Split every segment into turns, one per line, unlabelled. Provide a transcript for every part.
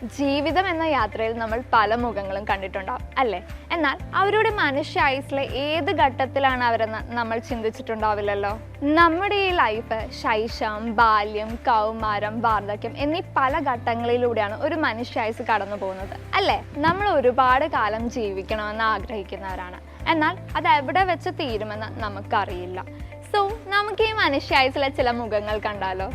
ജീവിതം എന്ന യാത്രയിൽ നമ്മൾ പല മുഖങ്ങളും കണ്ടിട്ടുണ്ടാവും അല്ലേ? എന്നാൽ അവരുടെ മനുഷ്യ ആയുസ്സിലെ ഏത് ഘട്ടത്തിലാണ് അവരെന്ന് നമ്മൾ ചിന്തിച്ചിട്ടുണ്ടാവില്ലല്ലോ. നമ്മുടെ ഈ ലൈഫ് ശൈശവം, ബാല്യം, കൗമാരം, വാർദ്ധക്യം എന്നീ പല ഘട്ടങ്ങളിലൂടെയാണ് ഒരു മനുഷ്യ ആയുസ് കടന്നു പോകുന്നത് അല്ലേ? നമ്മൾ ഒരുപാട് കാലം ജീവിക്കണമെന്ന് ആഗ്രഹിക്കുന്നവരാണ്. എന്നാൽ അത് എവിടെ വെച്ച് തീരുമെന്ന് നമുക്കറിയില്ല. സോ നമുക്ക് ഈ മനുഷ്യ ആയുസ്സിലെ ചില മുഖങ്ങൾ കണ്ടാലോ?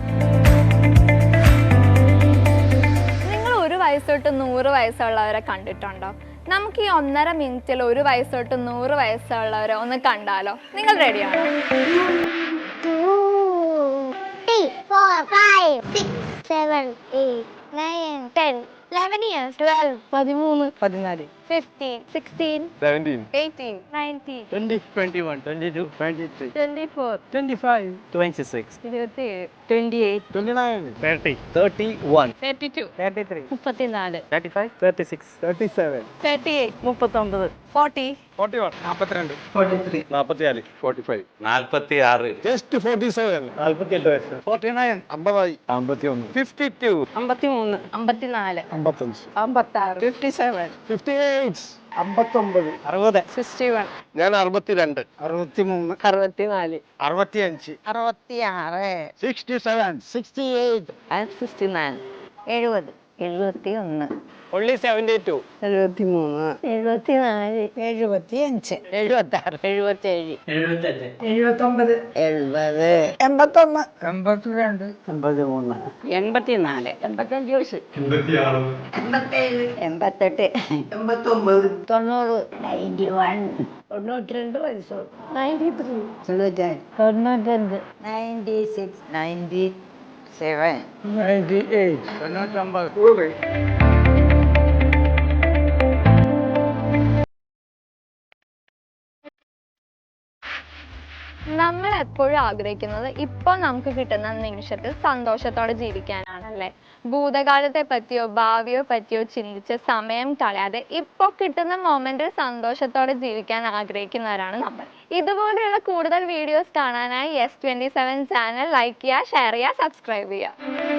1 വയസ്സ് തൊട്ട് 100 വയസ്സുള്ളവരെ കണ്ടിട്ടുണ്ടോ? നമുക്ക് ഈ 1.5 മിനിറ്റിൽ 1 വയസ്സ് തൊട്ട് 100 വയസ്സുള്ളവരെ ഒന്ന് കണ്ടാലോ? നിങ്ങൾ റെഡിയാണോ?
2, 3, 4, 5, 6, 7, 8, 9, 10, 11 years, 12, 13, 14, 15, 16,
17,
18, 19,
20, 21, 22, 23,
24,
25, 26,
27, 28,
29, 30, 31,
32,
33,
34,
35, 36, 37,
38, 39, 40,
41, 42, 43, 44, 45, 46, just 47, 48 വയസ്സ്, 49, 50, 51, 52,
53, 54,
55,
56, 57,
58, 59, 60,
61,
ഞാൻ 62, 63,
64,
65,
66,
67, 68,
and 69, 70, 71,
only 72,
73, 74, 75, 76, 77,
78,
79, 80,
81, 82, 83,
84, 85 വയസ്സ്,
86,
87, 88, 90, 91, 92 വയസ്സ്, 93, 95, 96, 97,
98, 99.
നമ്മൾ എപ്പോഴും ആഗ്രഹിക്കുന്നത് ഇപ്പോൾ നമുക്ക് കിട്ടുന്ന നിമിഷത്തിൽ സന്തോഷത്തോടെ ജീവിക്കാനാണല്ലേ? ഭൂതകാലത്തെ പറ്റിയോ ഭാവിയോ പറ്റിയോ ചിന്തിച്ച് സമയം കളയാതെ ഇപ്പോൾ കിട്ടുന്ന മൊമെന്റിൽ സന്തോഷത്തോടെ ജീവിക്കാൻ ആഗ്രഹിക്കുന്നവരാണ് നമ്മൾ. ഇതുപോലെയുള്ള കൂടുതൽ വീഡിയോസ് കാണാനായി S27 ചാനൽ ലൈക്ക് ചെയ്യുക, ഷെയർ ചെയ്യുക, സബ്സ്ക്രൈബ് ചെയ്യുക.